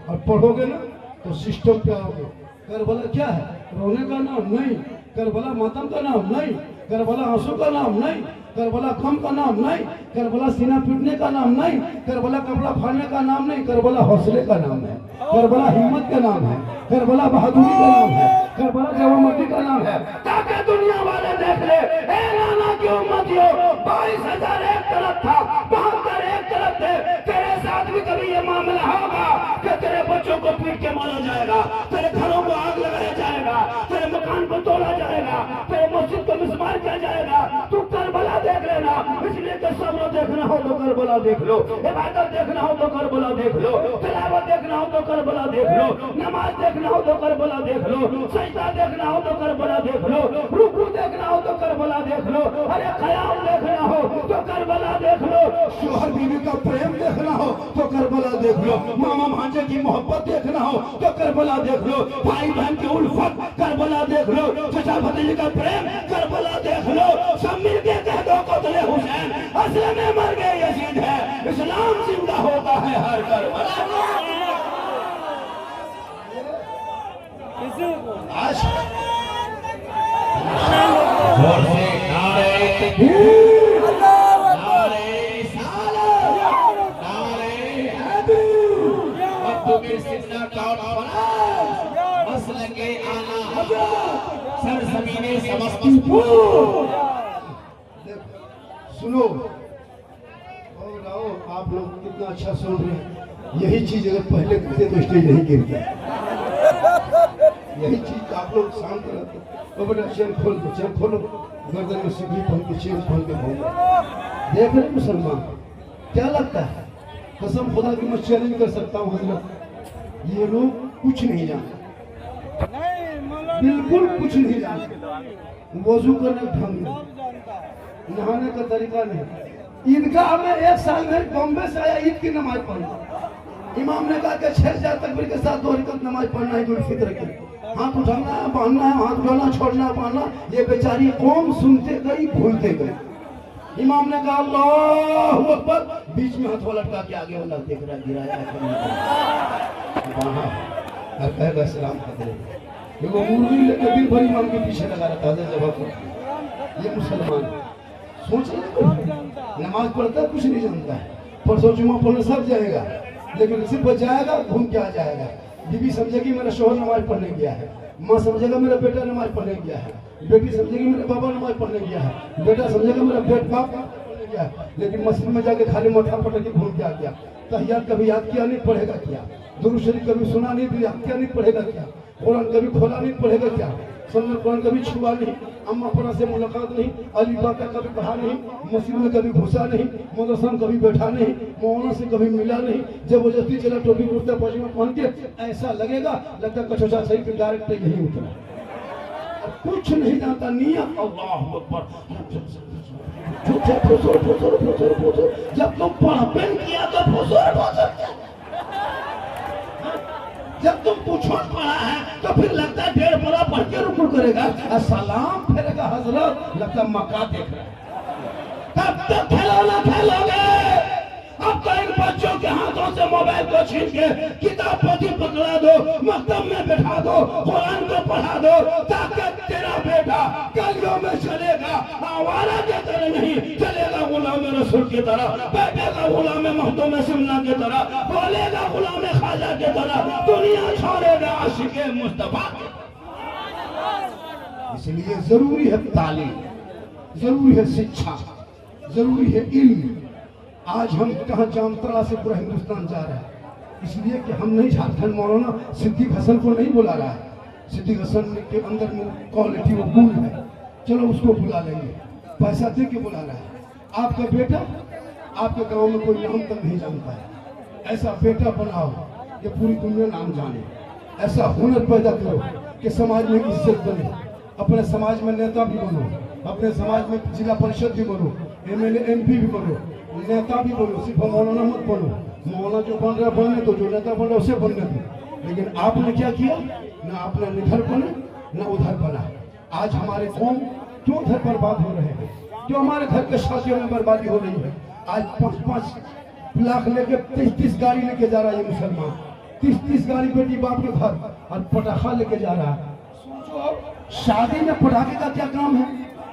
और पढ़ोगे ना तो सिस्टम पे आओगे। करबला क्या है, रोने का नाम नहीं, करबला मातम का नाम नहीं, करबला आंसू का नाम नहीं, करबला गम का नाम नहीं, करबला सीना पीटने का नाम नहीं, करबला कपड़ा फाड़ने का नाम नहीं, करबला हौसले का नाम है, करबला हिम्मत का नाम है, करबला बहादुरी का नाम है, करबला जवामर्दी का नाम है। ताकि दुनिया वाले देख ले, ए नाना की उम्मतियों, 22,000 एक तरफ था, 72 एक तरफ थे। तेरे साथ भी कभी ये मामला होगा कि तेरे बच्चों को पीट के मारा जाएगा, तेरे घरों को आग लगाया जाएगा, तेरे मकान को तोड़ा जाएगा, तेरे मस्जिद को मिसमार किया जाएगा। तू करबला देख लेना, इसलिए कि सब्र देखना हो तो करबला देख लो, इबादत देखना हो तो करबला देख लो, तिलावत देखना हो तो करबला देख लो, नमाज देखना हो तो करबला देख लो, सजदा देखना हो तो करबला देख लो, रुकू देखना हो तो करबला देख लो, अरे क़याम देखना हो तो करबला देख लो, शोहर बीवी का प्रेम देखना हो तो करबला देख लो, मामा भांजे की मोहब्बत देखना हो तो करबला देख लो, भाई बहन की उल्फत करबला देख लो, चचा भतीजे का प्रेम करबला देख लो। सब मिलके कह दो कत्ले हुसैन असले में मर गए यजीद है, इस्लाम जिंदा होता है हर करबला। जोर से नारे तकबीर, नारे रिसालत, नारे हैदर, मखदूम सिन्हा कॉन्फ्रेंस, मसलके आला हज़रत, सरज़मीने समस्तीपुर। सुनो और आओ, आप लोग कितना अच्छा सुन रहे हैं। यही चीज अगर पहले करते तो स्टेज नहीं गिरता। यही चीज आप लोग शांत रहते, तो बेटा चेन खोल दो, चेन खोलो, गर्दन में सिगड़ी पहन के चेन खोल के घूमो। देख रहे मुसलमान, क्या लगता है, कसम खुदा की मैं चैलेंज कर सकता हूँ हजरत, ये लोग कुछ नहीं जानते, बिल्कुल कुछ नहीं जानते। वजू करने का ढंग नहीं, नहाने का तरीका नहीं। ईदगाह में 1 साल में बॉम्बे से आया, ईद की नमाज पढ़ना, इमाम ने कहा कि 6000 तकबीर के साथ 2 रकात नमाज पढ़ना है, ईद फितर की, हाथ उठाना है, बांधना है, हाथ उठाना, छोड़ना, बांधना। ये बेचारी कौम सुनते गई, भूलते गई। इमाम ने कहा अल्लाहू अकबर, बीच में हाथ लटका के आगे वाला देख रहा, गिराया और कहेगा सलाम खतरे। वो मुर्गी लेकर दिन भर इमाम के पीछे लगा रहता है जवाब। ये मुसलमान सोच रहे, नमाज पढ़ता कुछ नहीं जानता है, परसों जुम्मा पढ़ने सब जाएगा, लेकिन सिर्फ जाएगा, घूम के आ जाएगा। बीबी समझेगी मेरा शोहर नमाज पढ़ने गया है, माँ समझेगा मेरा बेटा नमाज पढ़ने गया है, बेटी समझेगी मेरे बाबा नमाज पढ़ने गया है, बेटा समझेगा मेरा बाप पढ़ने गया है, लेकिन मस्जिद में जाके खाली मथा पटक के घूम के आ गया। तहियात कभी याद किया नहीं, पढ़ेगा क्या? दुरूद शरीफ कभी सुना नहीं, दिया क्या नहीं, पढ़ेगा क्या? कुरान कभी खोला नहीं, पढ़ेगा क्या? सुंदर कुरान कभी छुआ नहीं, अम्मा परा से मुलाकात नहीं, अली बाका कभी पढ़ा नहीं, मस्जिद में कभी घुसा नहीं, मदरसा में कभी बैठा नहीं, मौलाना से कभी मिला नहीं। जबरदस्ती चला टोपी कुर्ता पजामा पहन के, ऐसा लगेगा लगता कचौचा शरीफ डायरेक्ट यही उतरा। कुछ नहीं जानता, नियत अल्लाह अकबर, झूठे फुसुर फुसुर फुसुर फुसुर। जब तुम पढ़पेन किया तो फुसुर फुसुर क्या? जब तुम पूछोट पढ़ा है तो फिर लगता है 1.5 पढ़ा पढ़ के रुकू करेगा, सलाम फेरेगा हजरत, लगता मक्का देख रहा है। तब तक खिलौना खेलोगे। अब तो इन बच्चों के हाथों से मोबाइल को छीन के किताब पोथी पकड़ा दो, मकतब में बैठा दो, कुरान को पढ़ा दो, ताकि तेरा बेटा गलियों में चलेगा आवारा के तरह नहीं, चलेगा गुलाम रसूल की तरह, बैठेगा गुलाम मखदूम सुन्ना की तरह, बोलेगा गुलाम ख्वाजा की तरह, दुनिया छोड़ेगा आशिक मुस्तफा। इसलिए जरूरी है तालीम, जरूरी है शिक्षा, जरूरी है इल्म। आज हम कहाँ जामतरा से पूरा हिंदुस्तान जा रहा है, इसलिए कि हम नहीं, झारखंड मौलाना सिद्दीक हसन को नहीं बुला रहा है। सिद्दीक हसन के अंदर में क्वालिटी वो गुण है, चलो उसको बुला लेंगे, पैसा दे के बुला रहा है। आपका बेटा आपके गांव में कोई नाम तक नहीं जानता है, ऐसा बेटा बनाओ कि पूरी दुनिया नाम जाने। ऐसा हुनर पैदा करो कि समाज में इज्जत बने, अपने समाज में नेता भी बनो, अपने समाज में जिला परिषद भी बनो, MLA MP भी बनो, नेता भी बनो। सिर्फ मौलाना मत बनो, मौलाना जो बन रहा बनने दो, जो नेता बन रहा उसे बनने दो। लेकिन आपने क्या किया, ना आपने इधर बने ना उधर बना। आज हमारे कौम क्यों घर बर्बाद हो रहे हैं, क्यों हमारे घर के शादियों में बर्बादी हो रही है। आज 5-5 लाख लेके 30-30 गाड़ी लेके जा रहा है ये मुसलमान, 30-30 गाड़ी बेटी बाप के घर, और पटाखा लेके जा रहा है। सोचो शादी में पटाखे का क्या काम है,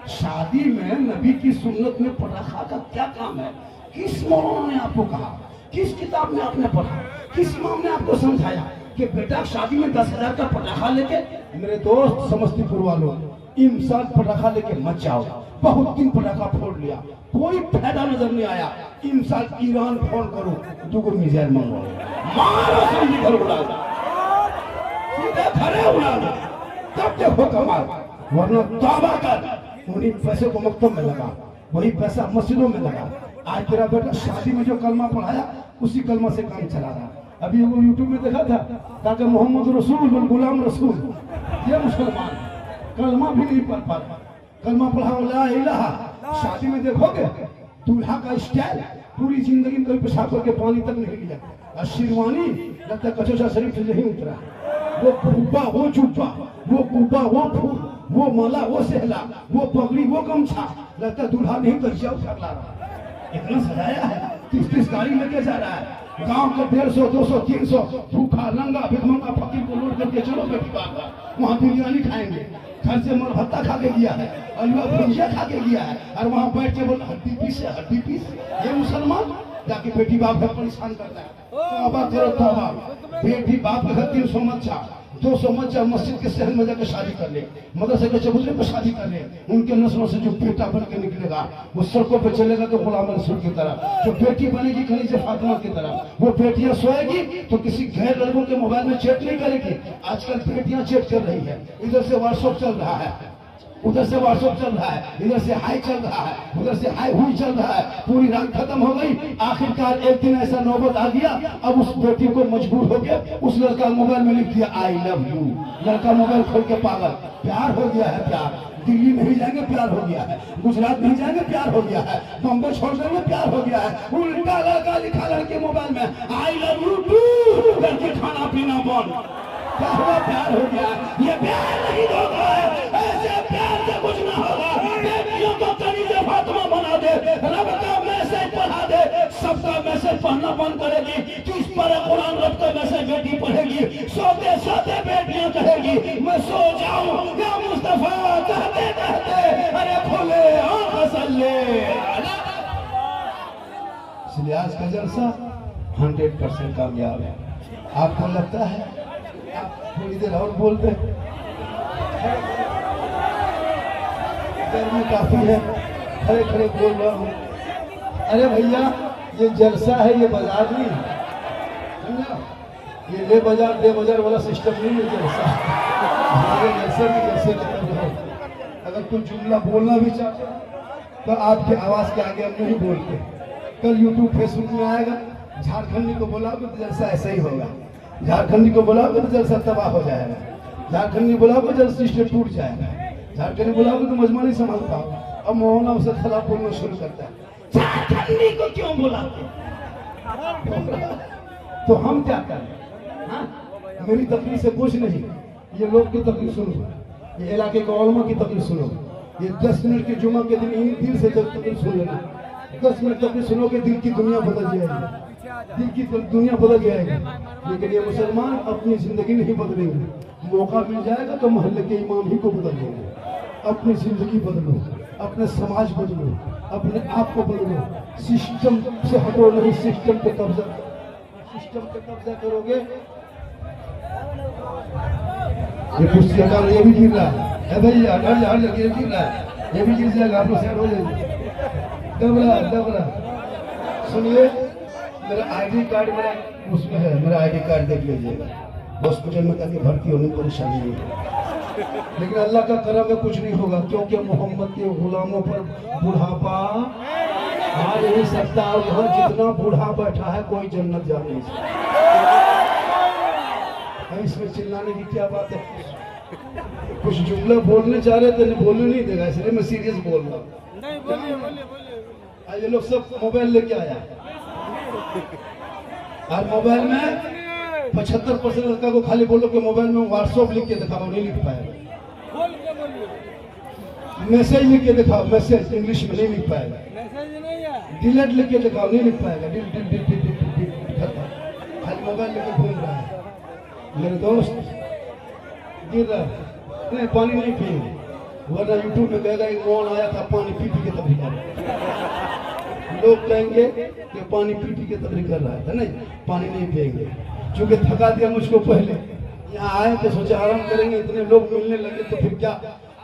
शादी में नबी की सुन्नत में पटाखा का क्या काम है। किस मौलाना ने आपको कहा, किस किताब में आपने पढ़ा, किस इमाम ने आपको समझाया कि बेटा शादी में 10,000 का पटाखा लेके। मेरे दोस्त समस्तीपुर वालों, इन साल पटाखा लेके मत जाओ। बहुत दिन पटाखा फोड़ लिया, कोई फायदा नजर नहीं आया। इन साल ईरान फोन करो, 2 मिसाइल मंगवाओ, मारो सीधे घर उड़ा दो, सीधे घरे उड़ा दो, तब देखो कमाल। वरना तौबा कर, उन्हीं पैसे को मकतब में लगा, वही पैसा मस्जिदों में लगा। आज तेरा बेटा शादी में जो कलमा पढ़ाया उसी कलमा से काम चला रहा। अभी वो यूट्यूब में देखा था, ताकि मोहम्मद रसूल गुलाम रसूल, ये मुसलमान कलमा भी नहीं पढ़ पाता, कलमा पढ़ाओ ला इलाहा। शादी में देखोगे दूल्हा का स्टाइल, पूरी जिंदगी में कभी पेशाब करके पानी तक नहीं लिया, और शेरवानी लगता कचौचा शरीफ से नहीं उतरा। वो कुब्बा वो जुब्बा, वो कुब्बा वो फूल, वो माला वो सहला, वो पगड़ी वो गमछा, लगता दूल्हा नहीं कचिया उठा रहा। इतना सजाया है, 30-30 गाड़ी लेके जा रहा है। गांव का 150, 200, 300 भूखा नंगा भिखमंगा फकीर को लोड करके चलो बेटी बाप, वहाँ बिरयानी खाएंगे, घर से मर भत्ता खा के गया है, अलवा भुजिया खा के गया है, और वहाँ बैठ के बोल हड्डी पीस है, हड्डी पीस। ये मुसलमान जाके बेटी बाप को परेशान करता है। तौबा करो तौबा, बेटी बाप के घर 300 मत जा, 200 मत जा, मस्जिद के शहर में जाकर शादी कर ले, मदरसे के चबूतरे पर शादी कर ले। उनके नस्लों से जो बेटा बन के निकलेगा वो सड़कों पे चलेगा तो गुलाम रसूल की तरह, जो बेटी बनेगी खलीजे फातिमा की तरह। वो बेटियां सोएगी तो किसी गैर लड़कों के मोबाइल में चैट नहीं करेगी। आजकल बेटियां चैट कर रही है, इधर से व्हाट्सएप चल रहा है, उधर से व्हाट्सएप चल रहा है, इधर से हाई चल रहा है, उधर से हाई हुई चल रहा है। पूरी रात खत्म हो गई। आखिरकार एक दिन ऐसा नौबत आ गया, अब उस बेटी को मजबूर हो गया, उस लड़का मोबाइल में लिख दिया आई लव यू। लड़का मोबाइल खोल के पागल, प्यार हो गया है, प्यार। दिल्ली नहीं जाएंगे प्यार हो गया है, गुजरात नहीं जाएंगे प्यार हो गया है, बम्बई छोड़ देंगे प्यार हो गया है। उल्टा लड़का लिखा लड़के मोबाइल में आई लव यू टू, लड़के खाना पीना बंद, क्या हुआ, प्यार हो गया। ये प्यार नहीं धोखा है, ऐसे प्यार से कुछ ना होगा। बेटियों को कलीजे फातिमा बना दे, रब का मैसेज पढ़ा दे, सबका मैसेज पढ़ना बंद करेगी। 30 पारा कुरान रब का मैसेज बेटी पढ़ेगी, सोते सोते बेटियां कहेगी मैं सो जाऊं या मुस्तफा, कहते कहते अरे खोले आंख सल्ले। इसलिए आज का जलसा 100% कामयाब है। आपको लगता है थोड़ी देर और बोल दे, गर्मी काफी है, खड़े खड़े बोल रहा हूँ। अरे भैया ये जलसा है, ये बाजार नहीं है, समझा? ये ले बाजार दे बाजार वाला सिस्टम नहीं है जलसा। हमारे जलसे भी जैसे अगर कुछ जुमला बोलना भी चाहते तो आपके आवाज के आगे हम नहीं बोलते। कल यूट्यूब फेसबुक में आएगा, झारखंडी को बोलाओगे तो जलसा ऐसा ही होगा, झारखंडी को बुलाओगे तो जलसा तबाह हो जाएगा, झारखंडी बुलाओगे जलसा टूट जाएगा। झारखंडी बुलाओगे तो मजमा नहीं संभाल पाओ। अब मोहना उसे थला बोलना शुरू करता है, झारखंडी को क्यों बुलाते? तो हम क्या करें? हाँ? मेरी तकलीफ से कुछ नहीं, ये लोग की तकलीफ सुनो, ये इलाके के उलमा की तकलीफ सुनो, ये 10 मिनट के जुमा के दिन इन दिल से तकलीफ सुन लेना। 10 मिनट तकलीफ सुनोगे दिल की दुनिया बदल जाएगी, दिल की दुनिया बदल जाएगी। लेकिन ये मुसलमान अपनी जिंदगी नहीं बदलेंगे। मौका मिल जाएगा तो मोहल्ले के इमाम ही को बदल देंगे। अपनी जिंदगी बदलो, अपने समाज बदलो, अपने आप को बदलो। सिस्टम से हटो नहीं, सिस्टम पे कब्जा, सिस्टम पे कब्जा करोगे। ये कुर्सी हटा, ये भी गिर रहा है भैया, हट जा, ये गिर रहा है, ये भी गिर जाएगा, आप लोग सेट हो जाएंगे। डबरा सुनिए, मेरा आईडी कार्ड मेरा उसमें है, मेरा आईडी कार्ड देख लीजिएगा। हॉस्पिटल में करके भर्ती होने की परेशानी नहीं है, लेकिन अल्लाह का करम में कुछ नहीं होगा, क्योंकि मोहम्मद के गुलामों पर बुढ़ापा आ नहीं सकता। यहाँ जितना बूढ़ा बैठा है कोई जन्नत जा नहीं सकता। इसमें चिल्लाने की क्या बात है? कुछ जुमला बोलने चाह रहे थे, बोलने नहीं देगा, इसलिए मैं सीरियस बोल रहा हूँ। ये लोग सब मोबाइल लेके आया और मोबाइल में 75% लड़का को खाली बोलो कि मोबाइल में व्हाट्सएप लिख के दिखाओ, नहीं लिख पाएगा। मैसेज लिख के दिखाओ, मैसेज इंग्लिश में नहीं लिख पाएगा। डिलीट लिख के दिखाओ, नहीं लिख पाएगा। खाली मोबाइल लेके घूम रहा है। मेरे दोस्त गिर रहा है, नहीं पानी नहीं पिएंगे, वरना यूट्यूब में कहेगा एक मौन आया था पानी पी के तब लोग कहेंगे कि पानी पी के तब कर रहा था। नहीं, पानी नहीं पिएंगे, क्योंकि थका दिया मुझको। पहले यहाँ आए तो सोचा आराम करेंगे, इतने लोग मिलने लगे तो फिर क्या,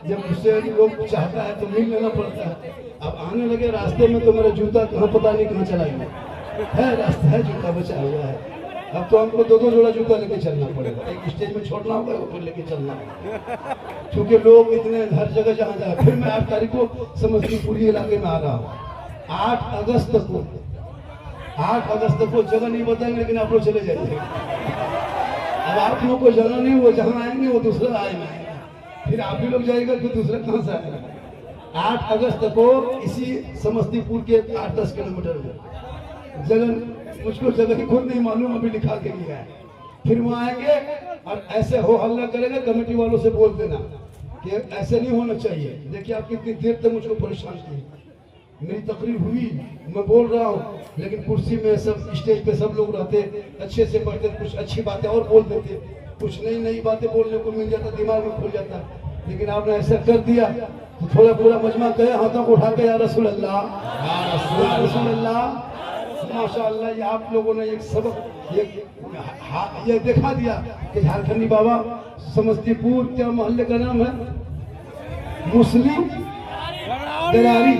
जब उससे लोग चाहता है तो मिल लेना पड़ता है। अब आने लगे रास्ते में तो मेरा जूता कहाँ पता नहीं कहाँ चला गया है, रास्ता है जूता बचा हुआ है। अब तो हमको 2-2 जोड़ा जूता लेके चलना पड़ेगा, एक स्टेज में छोड़ना होगा फिर लेके चलना होगा, क्योंकि लोग इतने हर जगह जहाँ जाए। फिर मैं 8 तारीख को समस्तीपुर इलाके में आ रहा हूँ। 8 अगस्त को जगह नहीं बताएंगे, लेकिन आप लोग चले जाइए। अब आप लोग को जगह नहीं, वो जहाँ आएंगे वो दूसरा आएगा, फिर आप भी लोग जाएगा तो दूसरा कहाँ से आएगा। 8 अगस्त को इसी समस्तीपुर के 8-10 किलोमीटर में जगह, मुझको जगह खुद नहीं मालूम, अभी लिखा के लिया है। फिर वहाँ आएंगे और ऐसे हो हल्ला करेंगे, कमेटी वालों से बोल देना कि ऐसे नहीं होना चाहिए। देखिए आप कितनी देर तक मुझको परेशान किए, मेरी तकरीर हुई, मैं बोल रहा हूँ, लेकिन कुर्सी में सब स्टेज पे सब लोग रहते, अच्छे से पढ़ते, कुछ अच्छी बातें और बोल देते, कुछ नई बातें बोलने को मिल जाता, दिमाग में खुल जाता। लेकिन आपने ऐसा कर दिया तो थोड़ा पूरा मजमा गए हाथों को उठा के, या रसूल अल्लाह, या रसूल अल्लाह। माशाअल्लाह, ये आप लोगों ने एक सबक ये दिखा दिया कि झारखंडी बाबा समस्तीपुर, क्या मोहल्ले का नाम है? मुस्लिम घरारी,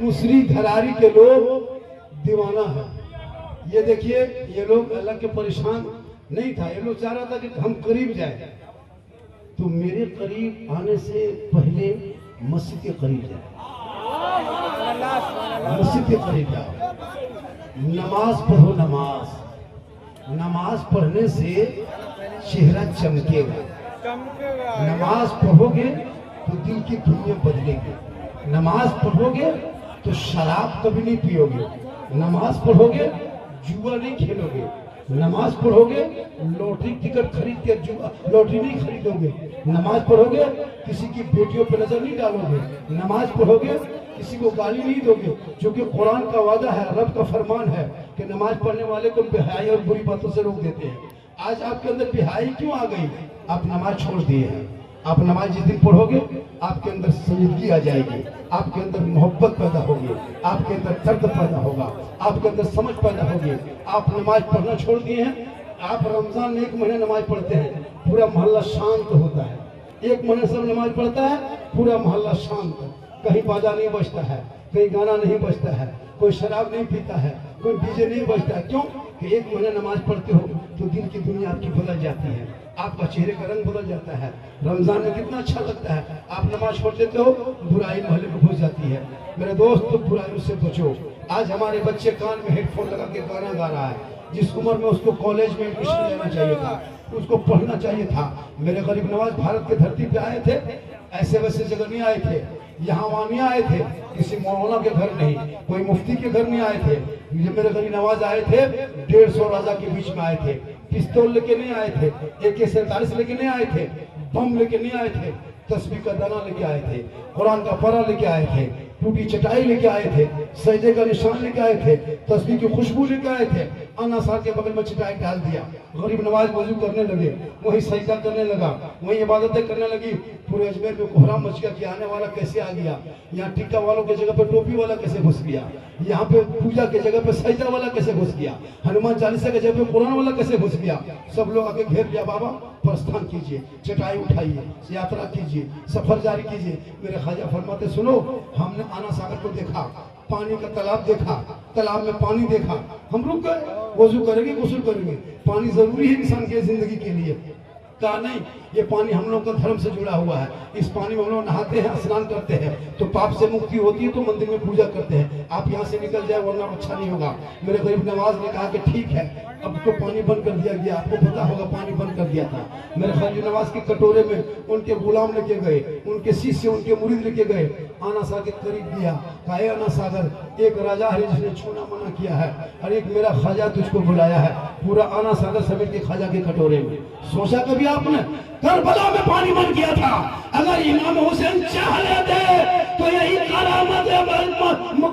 मुसरी घरारी के लोग दीवाना है। ये देखिए, ये लोग अल्लाह के परेशान नहीं था, ये लोग चाह रहा था कि हम करीब जाए, तो मेरे करीब आने से पहले मस्जिद के करीब जाए, मस्जिद के करीब जाओ, नमाज पढ़ो। नमाज पढ़ने से चेहरा चमकेगा, नमाज पढ़ोगे तो दिल की दुनिया बदलेगी। नमाज पढ़ोगे तो शराब कभी नहीं पियोगे, नमाज पढ़ोगे जुआ नहीं खेलोगे, नमाज पढ़ोगे लॉटरी टिकट खरीद के जुआ लॉटरी नहीं खरीदोगे, नमाज पढ़ोगे किसी की बेटियों पर नजर नहीं डालोगे, नमाज पढ़ोगे किसी को गाली नहीं दोगे, क्योंकि कुरान का वादा है, रब का फरमान है कि नमाज पढ़ने वाले को बेहयाई और बुरी बातों से रोक देते हैं। आज आपके अंदर बेहयाई क्यों आ गई? आप नमाज छोड़ दिए हैं। आप नमाज जिस दिन पढ़ोगे आपके अंदर संजीदगी आ जाएगी, आपके अंदर मोहब्बत पैदा होगी, आपके अंदर दर्द पैदा होगा, आपके अंदर समझ पैदा होगी। आप नमाज पढ़ना छोड़ दिए हैं। आप रमजान में 1 महीने नमाज पढ़ते हैं, पूरा मोहल्ला शांत होता है। 1 महीने सब नमाज पढ़ता है, पूरा मोहल्ला शांत, कहीं बाजा नहीं बजता है, कहीं गाना नहीं बजता है, कोई शराब नहीं पीता है, कोई डीजे नहीं बजता है। क्यों कि 1 महीना नमाज पढ़ते हो तो दिल की दुनिया आपकी बदल जाती है, आपका चेहरे का रंग बदल जाता है। रमजान में कितना अच्छा लगता है, आप नमाज पढ़ लेते हो, बुराई मोहल्ले में घुस जाती है। मेरे दोस्त, तो बुराई से बचो। आज हमारे बच्चे कान में हेडफोन लगा के गाना गा रहा है, जिस उम्र में उसको कॉलेज में एडमिशन लेना चाहिए था, उसको पढ़ना चाहिए था। मेरे गरीब नवाज भारत की धरती पे आए थे, ऐसे वैसे जगह नहीं आए थे, यहाँ वहाँ नहीं आए थे, किसी मौलाना के घर नहीं, कोई मुफ्ती के घर नहीं आए थे। ये मेरे गरीब नवाज आए थे 150 राजा के बीच में आए थे। पिस्तौल लेके नहीं आए थे, AK-47 लेके नहीं आए थे, बम लेके नहीं आए थे, तस्बीह का दाना लेके आए थे, कुरान का परा लेके आए थे, टूटी चटाई लेके आए थे, सजदे का निशान लेके आए थे, तस्बीह की खुशबू लेके आए थे। आना साहब के बगल में चटाई डाल दिया, गरीब नवाज वजू करने लगे, वही सजदा करने लगा, वही इबादतें करने लगी। पूरे अजमेर में कोहराम मच गया कि आने वाला कैसे आ गया, यहाँ टिक्का वालों की जगह पे टोपी वाला कैसे घुस गया, यहाँ पे पूजा की जगह पे सजदा वाला कैसे घुस गया, हनुमान चालीसा की जगह पे कुरान वाला कैसे घुस गया। सब लोग आके घेर लिया, बाबा प्रस्थान कीजिए, चटाई उठाइए, यात्रा कीजिए, सफर जारी कीजिए। मेरे ख्वाजा फरमाते सुनो, हमने आना सागर को देखा, पानी का तालाब देखा, तालाब में पानी देखा, हम रुक गए, वजू करेंगे, गुस्ल करेंगे, पानी जरूरी है इंसान की जिंदगी के लिए। कहा नहीं, ये पानी हम लोग का धर्म से जुड़ा हुआ है, इस पानी में हम लोग नहाते हैं, स्नान करते हैं तो पाप से मुक्ति होती है, तो मंदिर में पूजा करते हैं। आप यहाँ से निकल जाए वरना अच्छा नहीं होगा। मेरे गरीब नवाज ने कहा कि ठीक है, अब तो पानी बंद कर दिया गया, आपको पता होगा पानी बंद कर दिया था। मेरे गरीब नवाज के कटोरे में उनके गुलाम लेके गए, उनके शिष्य उनके मुरीद लेके गए, आना सागर के करीब दिया, कहा आना सागर, एक राजा है जिसने छूना मना किया है और एक मेरा ख्वाजा तुझको बुलाया है। पूरा आना सागर समेट के ख्वाजा के कटोरे में। सोचा कभी आपने करबला में पानी बन गया था, अगर इमाम हुसैन चाह लेते तो यही करामत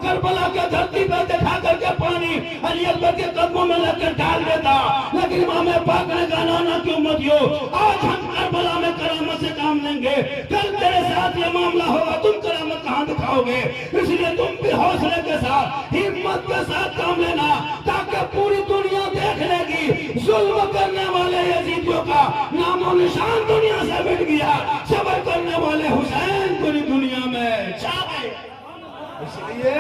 करबला के धरती पर दिखा करके पानी अली अकबर के कदमों में लगकर डाल देता, लेकिन इमाम पाक ने कहा ना क्यों मत हो, आज हम करबला में करामत से काम लेंगे, कल तेरे साथ ये मामला होगा, तुम करामत कहाँ दिखाओगे। इसलिए तुम भी हौसले के साथ, हिम्मत के साथ काम लेना, ताकि पूरी दुनिया देख लेगी जुल्म करने वाले यजीदियों का नामो निशान दुनिया से मिट गया, सबर करने वाले हुसैन पूरी दुनिया में छा गए। इसलिए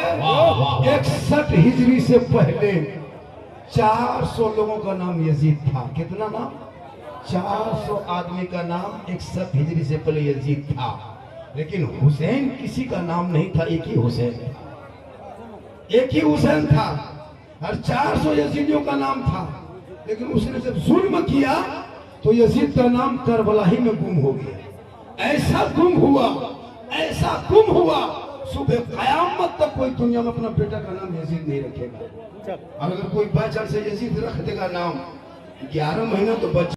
61 हिजरी से पहले 400 लोगों का नाम यजीद था। कितना नाम? 400 आदमी का नाम 61 हिजरी से पहले यजीद था। लेकिन हुसैन किसी का नाम नहीं था, एक ही हुसैन था, एक ही हुसैन था और 400 यजीदियों का नाम था। लेकिन उसने जब जुल्म किया तो यजीद का नाम करबला ही में गुम हो गया। ऐसा गुम हुआ, ऐसा गुम हुआ, सुबह कयामत तक कोई दुनिया में अपना बेटा का नाम यजीद नहीं रखेगा। अगर कोई बाई चांस से यजीद रख देगा नाम, 11 महीना तो बच